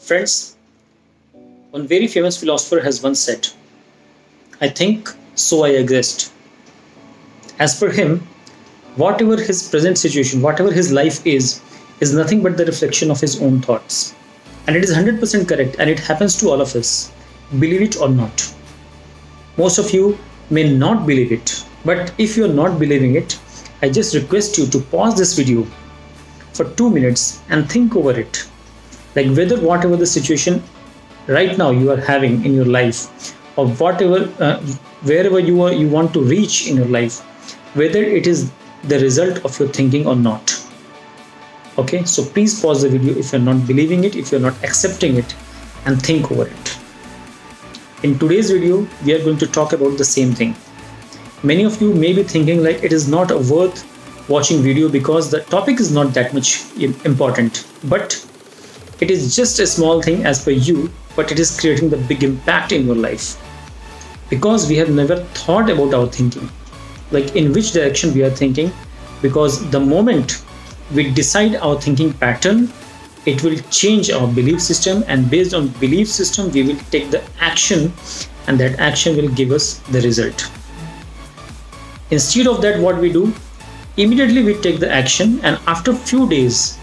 Friends, one very famous philosopher has once said, I think, so I exist. As per him, whatever his present situation, whatever his life is nothing but the reflection of his own thoughts. And it is 100% correct, and it happens to all of us, believe it or not. Most of you may not believe it, but if you are not believing it, I just request you to pause this video for 2 minutes and think over it. Like whether whatever the situation right now you are having in your life, or whatever wherever you want to reach in your life, whether it is the result of your thinking or not. Okay, so please pause the video if you're not believing it, if you're not accepting it, and think over it. In today's video, we are going to talk about the same thing. Many of you may be thinking like it is not worth watching video because the topic is not that much important, but it is just a small thing as per you, but it is creating the big impact in your life. Because we have never thought about our thinking, like in which direction we are thinking, because the moment we decide our thinking pattern, it will change our belief system, and based on belief system we will take the action, and that action will give us the result. Instead of that, what we do, immediately we take the action, and after few days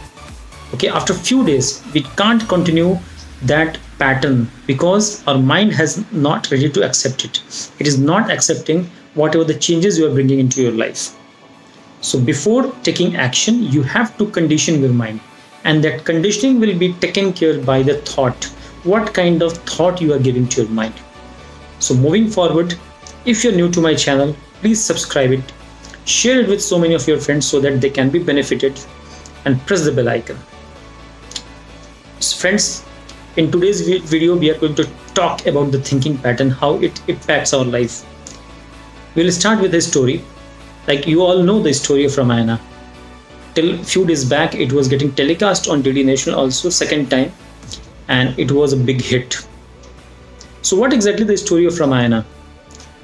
we can't continue that pattern because our mind has not ready to accept it. It is not accepting whatever the changes you are bringing into your life. So before taking action, you have to condition your mind, and that conditioning will be taken care by the thought. What kind of thought you are giving to your mind. So moving forward, if you're new to my channel, please subscribe it, share it with so many of your friends so that they can be benefited, and press the bell icon. So friends, in today's video we are going to talk about the thinking pattern, how it impacts our life. We'll start with a story. Like you all know the story of Ramayana. Till few days back it was getting telecast on DD National also, second time, and it was a big hit. So what exactly the story of Ramayana?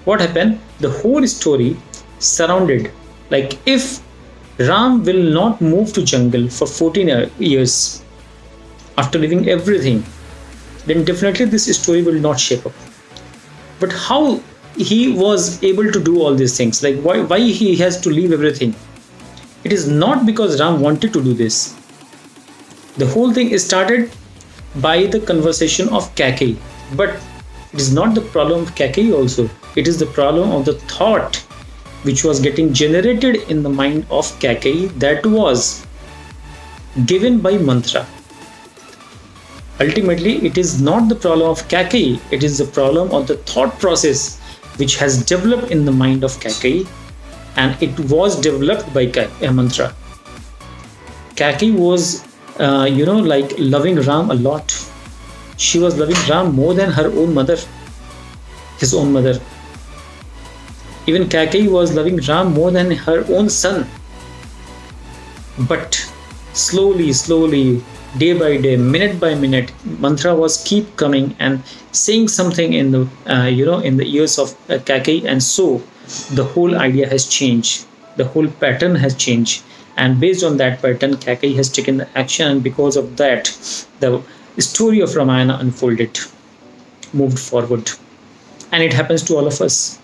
What happened? The whole story surrounded, like if Ram will not move to jungle for 14 years after leaving everything, then definitely this story will not shape up. But how he was able to do all these things, like why he has to leave everything? It is not because Ram wanted to do this. The whole thing started by the conversation of Kaikeyi, but it is not the problem of Kaikeyi also. It is the problem of the thought which was getting generated in the mind of Kaikeyi, that was given by mantra. Ultimately, it is not the problem of Kaikeyi, it is the problem of the thought process which has developed in the mind of Kaikeyi, and it was developed by a mantra. Kaikeyi was, like loving Ram a lot. She was loving Ram more than her own mother, his own mother. Even Kaikeyi was loving Ram more than her own son. But slowly, day by day, minute by minute, mantra was keep coming and saying something in the in the ears of Kaikeyi, and so the whole idea has changed, the whole pattern has changed, and based on that pattern Kaikeyi has taken the action, and because of that the story of Ramayana unfolded, moved forward. And it happens to all of us.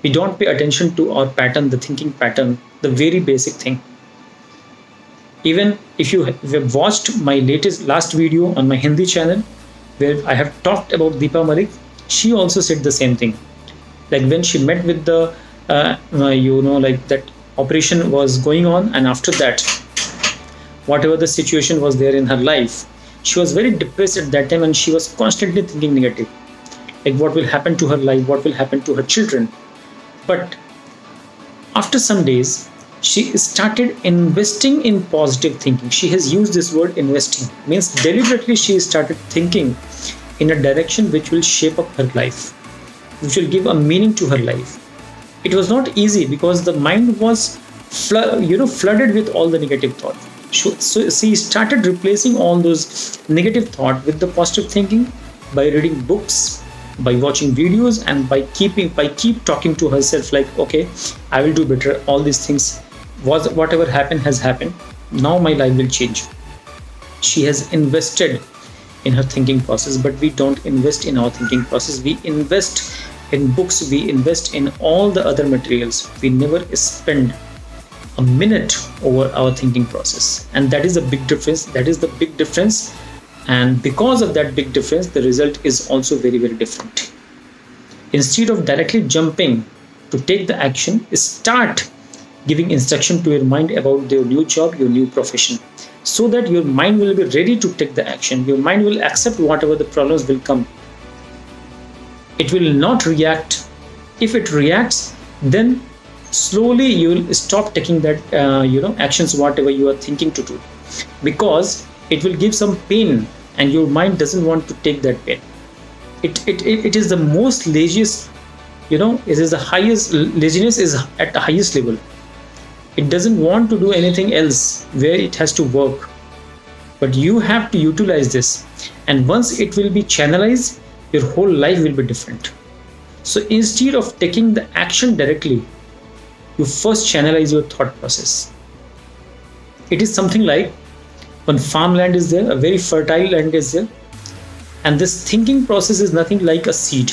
We don't pay attention to our pattern, the thinking pattern, the very basic thing. Even if you have watched my last video on my Hindi channel, where I have talked about Deepa Malik, she also said the same thing. Like when she met with the, like that operation was going on, and after that, whatever the situation was there in her life, she was very depressed at that time, and she was constantly thinking negative. Like what will happen to her life, what will happen to her children. But after some days, she started investing in positive thinking. She has used this word investing, means deliberately she started thinking in a direction which will shape up her life, which will give a meaning to her life. It was not easy because the mind was flooded with all the negative thought. So she started replacing all those negative thought with the positive thinking by reading books, by watching videos, and by keep talking to herself like, okay, I will do better. All these things, whatever happened has happened. Now my life will change. She has invested in her thinking process, but we don't invest in our thinking process. We invest in books, we invest in all the other materials. We never spend a minute over our thinking process. And that is a big difference. That is the big difference. And because of that big difference, the result is also very, very different. Instead of directly jumping to take the action, start giving instruction to your mind about your new job, your new profession, so that your mind will be ready to take the action. Your mind will accept whatever the problems will come. It will not react. If it reacts, then slowly you will stop taking that actions, whatever you are thinking to do, because it will give some pain and your mind doesn't want to take that pain. It is the most laziest, it is the highest, laziness is at the highest level. It doesn't want to do anything else where it has to work, but you have to utilize this, and once it will be channelized, your whole life will be different. So instead of taking the action directly, you first channelize your thought process. It is something like when farmland is there, a very fertile land is there, and this thinking process is nothing like a seed.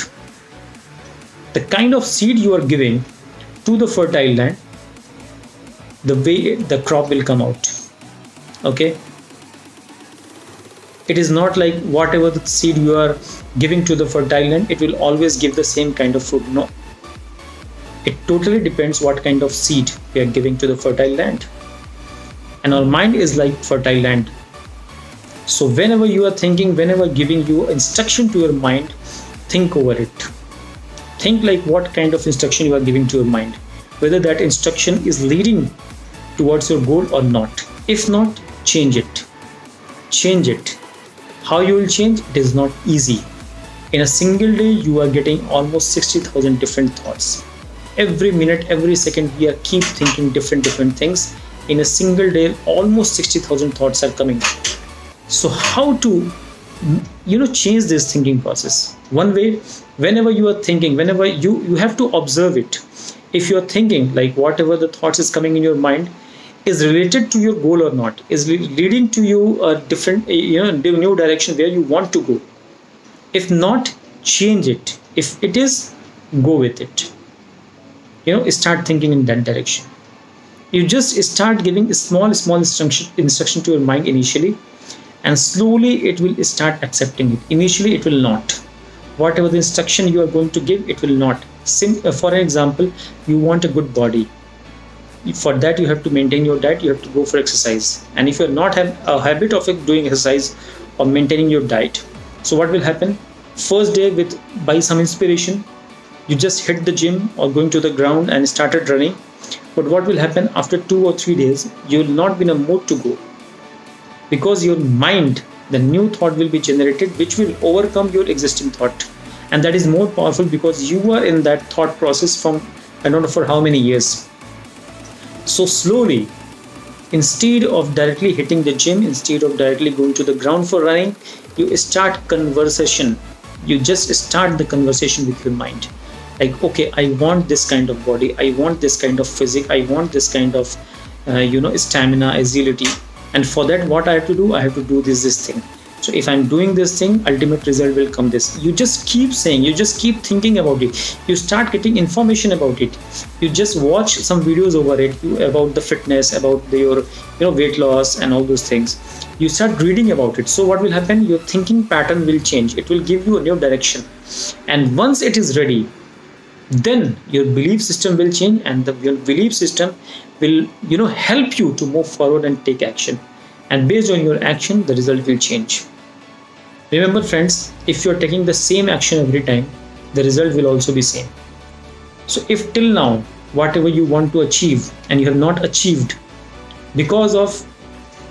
The kind of seed you are giving to the fertile land, the way the crop will come out. Okay, it is not like whatever the seed you are giving to the fertile land, it will always give the same kind of fruit. No, it totally depends what kind of seed we are giving to the fertile land. And our mind is like fertile land. So whenever you are thinking, whenever giving you instruction to your mind, think over it. Think like what kind of instruction you are giving to your mind, whether that instruction is leading towards your goal or not. If not, change it. Change it. How you will change? It is not easy. In a single day, you are getting almost 60,000 different thoughts. Every minute, every second, we are keep thinking different things. In a single day, almost 60,000 thoughts are coming. So how to change this thinking process? One way, whenever you are thinking, whenever you have to observe it. If you are thinking like whatever the thoughts is coming in your mind is related to your goal or not, is leading to you a different new direction where you want to go. If not, change it. If it is, go with it. Start thinking in that direction. You just start giving small instruction to your mind initially, and slowly it will start accepting it. Initially it will not. Whatever the instruction you are going to give, it will not. For example, you want a good body. For that you have to maintain your diet, you have to go for exercise. And if you are not have a habit of doing exercise or maintaining your diet, so what will happen? First day, by some inspiration, you just hit the gym or going to the ground and started running. But what will happen after 2 or 3 days? You will not be in a mood to go, because your mind, the new thought will be generated which will overcome your existing thought, and that is more powerful because you are in that thought process from I don't know for how many years. So slowly, instead of directly hitting the gym, instead of directly going to the ground for running, you start conversation. You just start the conversation with your mind. Like, okay, I want this kind of body, I want this kind of physique, I want this kind of stamina, agility, and for that what I have to do? I have to do this thing. So if I'm doing this thing, ultimate result will come this. You just keep saying, you just keep thinking about it. You start getting information about it. You just watch some videos over it, about the fitness, about your weight loss and all those things. You start reading about it. So what will happen? Your thinking pattern will change. It will give you a new direction. And once it is ready, then your belief system will change, and your belief system will help you to move forward and take action. And based on your action, the result will change. Remember friends, if you are taking the same action every time, the result will also be same. So if till now, whatever you want to achieve and you have not achieved because of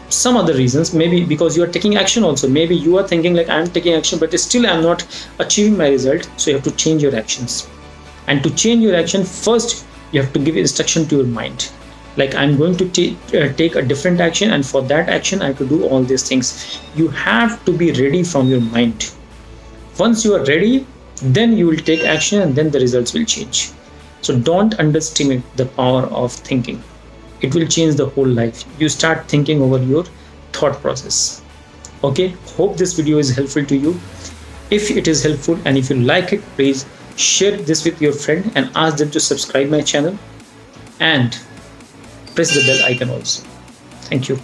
some other reasons, maybe because you are taking action also, maybe you are thinking like I am taking action but still I am not achieving my result, so you have to change your actions. And to change your action, first you have to give instruction to your mind. Like I'm going to take a different action, and for that action I have to do all these things. You have to be ready from your mind. Once you are ready, then you will take action, and then the results will change. So don't underestimate the power of thinking. It will change the whole life. You start thinking over your thought process. Okay, hope this video is helpful to you. If it is helpful and if you like it, please share this with your friend and ask them to subscribe my channel and press the bell icon also. Thank you.